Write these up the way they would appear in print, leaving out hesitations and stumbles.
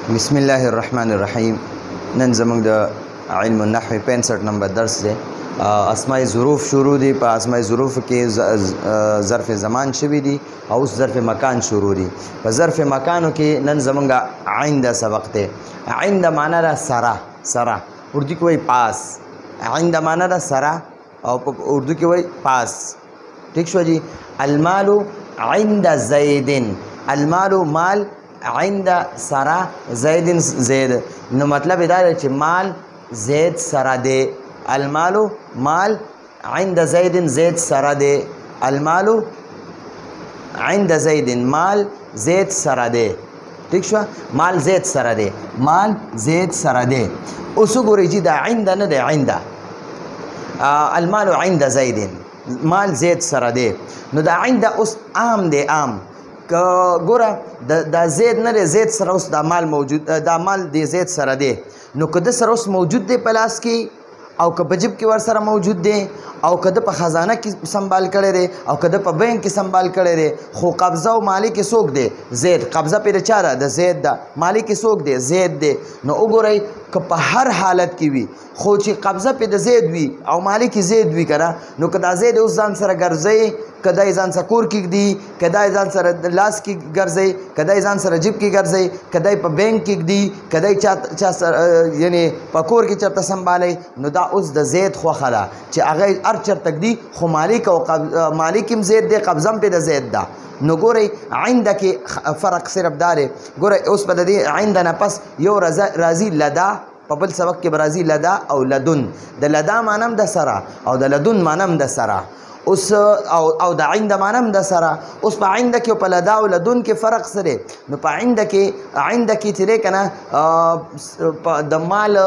بسم الله الرحمن الرحیم. نن زموږ د علم النحو 65 نمبر درس دی. اسماء ظروف شروع دي. په اسماء ظروف کې ظرف زمان شوي دي او اوس ظرف مکان شروع دي. په ظرف مکانو کې نن زموږ عند سبق دی. عند معنا را سره، سره اردو کې وایي پاس. عند معنا را سره او په اردو کې وایي پاس. ٹھیک شو جی. المال عند زید، المال مال عند سرا زید زید، نو مطلب دا دی چې مال زید سره دی. المال مال عند زید زید سره دی. المال عند زید مال زید سره دی. ٹھیک شو. مال زید سره دی، مال زید سره دی. اوس وګورئ چې دا عند نه دی، عند المال عند زید مال زید سره دی. نو دا عند اوس عام دی، عام ګوره دا زید نه دی، زید سره اوس دا مال موجود، دا مال دی زید سره دی. نو که د سره اوس موجود دی په لاس کې او که په جیب کې ورسره موجود دی او که د په خزانه کې سنبال کړی دی او که د په بینک کې سنبال کړی دی، خو قبضه او مالک یې څوک دی؟ زید. قبضه پې د چا ده؟ د زید ده. مالک یې څوک دی؟ زید دی. نو وګورئ که په هر حالت کې وي خو چې قبضه پې د زید وي او مالک یې زید وي که نه، نو که دا زید اوس ځان سره ګرځوي، که دا یې ځان سره کور کږدي، که دا یې ځان سره لاس کې ګرځوي، که دا یې ځان سره جیب کې ګرځوي، که دا یې په بینک کږدي، که دا یې چا سره یعنې په کور کې چېرته سنبالوي، نو دا اوس د زید خوښه ده چې هغه هر چېرته ږدي خو مالک او مالک هم زید دی، قبضه هم پې د زید ده. نو ګورئ عند کې فرق صرف دا دی. ګورئ اوس به د دې عند نه پس یو راځي لدا، په بل سبق کې به راځي لدا او لدن. د لدا معنی هم د سره او د لدن معنی هم د سره. اوس او د عند معنی هم د سره. اوس په عند کې او په لدا او لدن کې فرق څه دی؟ نو په عند کې چې دی که نه د مال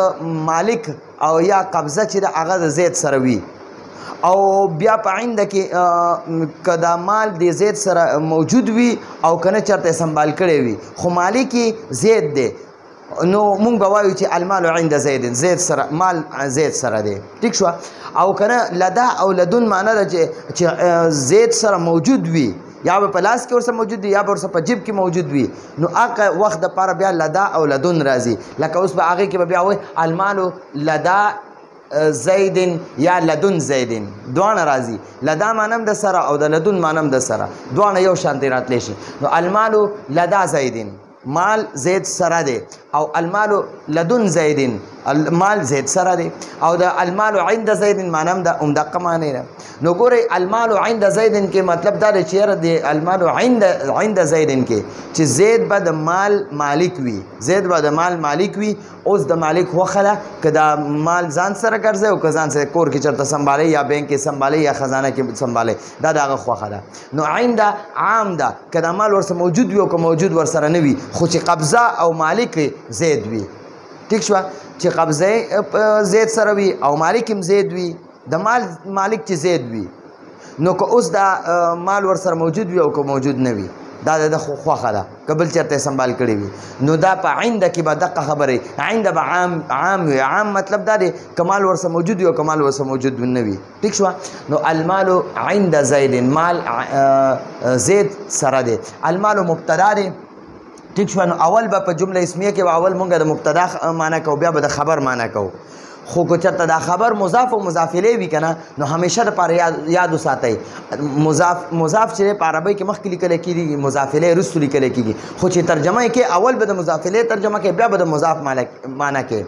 مالک او یا قبضه چې ده هغه د زید سره وي، او بیا په عند کې که دا مال د زید سره موجود وي او که نه چېرته سنبال کړی وي خو مالک یې زید دی، نو مونږ به وایو چې المال عند زید، زید سره مال زید سره دی. ټیک شوه. او که نه لدا او لدن معنی ده چې زید سره موجود وي، یا به په لاس کې ورسره موجود وي یا به ورسره په جیب کې موجود وي، نو هغه وخت دپاره بیا لدا او لدن راځي. لکه اوس به هغې کې به بیا وایي المال لدا زیدن یا لدن زیدن، دواړه راځي. لدا مانم د سره او د لدن مانم د سره، دواړه یو شانتې راتلی شي. نو المال لدا زیدن مال زید سره دی، او المال لدن زیدن المال زید سره دی، او د المال عند زیدن مانم د همدقه معنی ده. نو ګورئ المال عند زیدن کې مطلب دا دی چې یاره د المال عند زیدن کې چې زید به د مال مالک وي، زید به د مال مالک وي. اوس د مالک خوښه ده که دا مال ځان سره ګرځوي او که ځان سره کور کې چېرته سنبالوي یا بینک کې سنبالوي یا خزانه کې سنبالوي، دا د هغه خوښه ده. نو عند عام ده که دا مال ورسره موجود وي او که موجود ورسره نه وي خو چې قبضه او مالک زید وي. ټیک شوه. چې قبضه زید سره وي او مالک هم زید وي، د مال مالک چې زید وي، نو که اوس دا مال ورسره موجود وي او که موجود نه وي، دا د خوښه ده که بل چېرته سنبال کړی وي. نو دا په عند کې به دقه خبرې. عند به عام وي. عام مطلب دا دی که مال ورسره موجود وي او که مال ورسره موجود نه وي. ټیک شوه. نو المال عند زید مال زید سره دی. المال مبتدا دی. ٹھیک شو. نو اول به په جمله اسمیه کې اول مونږ د مبتدا معنی کوو، بیا به د خبر معنی کوو. خو که چېرته دا خبر مضاف او مضاف الیه وي که نه، نو همیشه دپاره یاد وساتئ مضاف چې په عربۍ کې مخکې لیکلی کېږي، مضاف الیه وروستو لیکلی کېږي. خو چې ترجمه یې کې اول به د مضاف الیه ترجمه کوي، بیا به د مضاف معنی کوي.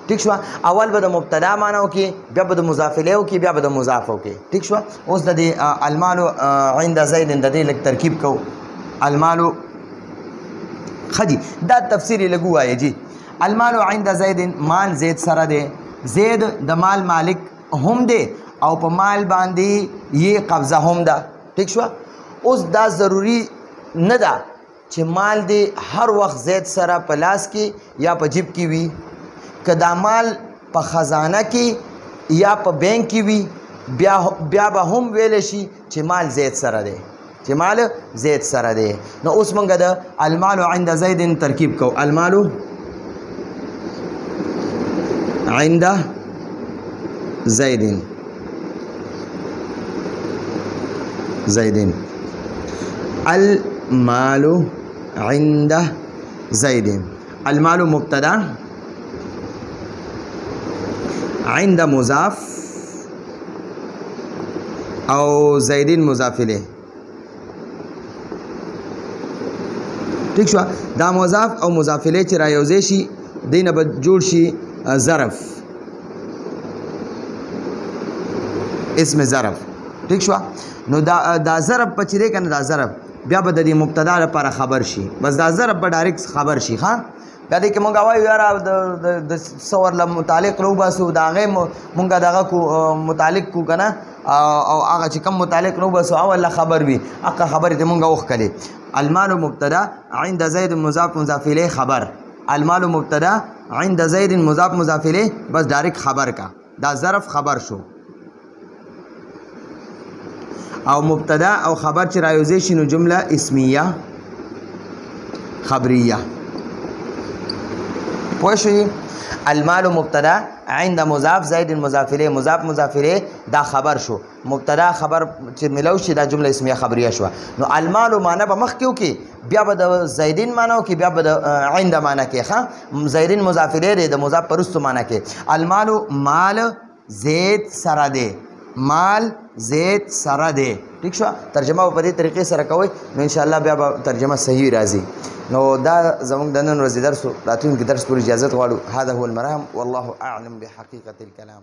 ټیک شوه. اول به د مبتدا معنی وکړي، بیا به د مضاف الیه وکړي، بیا به د مضاف وکړي. ټیک شوه. اوس د دې المال عند زید د دې لږ ترکیب کوو. المال خدي دا تفسیری لګو وایي جی. المال عند زید مال زید سره دی. زید د مال مالک هم دی او په مال باندې یې قبضه هم ده. ٹھیک شوه. اوس دا ضروری نه ده چې مال دی هر وخت زید سره په لاس کې یا په جیب کې وي. که دا مال په خزانه کې یا په بینک کې وي بیا به هم ویلی شي چې مال زید سره دی، چې مال زید سره دی. نو اوس مونږ د المال عند زید ترکیب کو. المال عند زید المال عند زید المال مبتدا عند مضاف او زیدین مضاف الیه. ٹھیک شو؟ دا مضاف او مضاف الیه چې را یوځای شي دینه به جوړ شي ظرف، اسم ظرف. ٹھیک شو؟ نو دا ظرف په چې دی کنه دا ظرف بیا به د دې مبتدا لپاره خبر شي، بس دا ظرف به ډایرکټ خبر شي. ها بیا دې کې مونږ وایو یاره د صور له متعلق رو باسو د هغې مونږ دغه کو متعلق کو که نه او هغه چې کوم متعلق رو باسو اول خبر وي هغه خبرې ته مونږ وښکلې. المال مبتدا عند زید مضاف مضاف الیه خبر، المال مبتدا عند زید مضاف مضاف الیه بس ډایرکټ خبر کا، دا ظرف خبر شو. او مبتدا او خبر چې رايوځي شي نو جمله اسمیه خبریه. پوه شئ؟ المال مبتدا عند مضاف زید مضاف الیه مضاف مضاف الیه دا خبر شو، مبتدا خبر چې ملو شي دا جمله اسمیه خبریه شو. نو المال معنی به مخکې وکړي بیا به د زیدین معنی وکړي بیا به د عند معنی کې. ښه زیدین مضاف الیه دی د مضاف پر وروستو معنی کې. المال مال زید سره دی، مال زید سره دی. ٹھیک شو؟ ترجمه په دې طریقې سره کوئ نو ان شاء الله بیا به ترجمه صحیح راځي. نو دا زموږ د نن ورځې درس راتلونکي درس پورې اجازه غواړو. هذا هو المرام والله اعلم بحقیقة الكلام.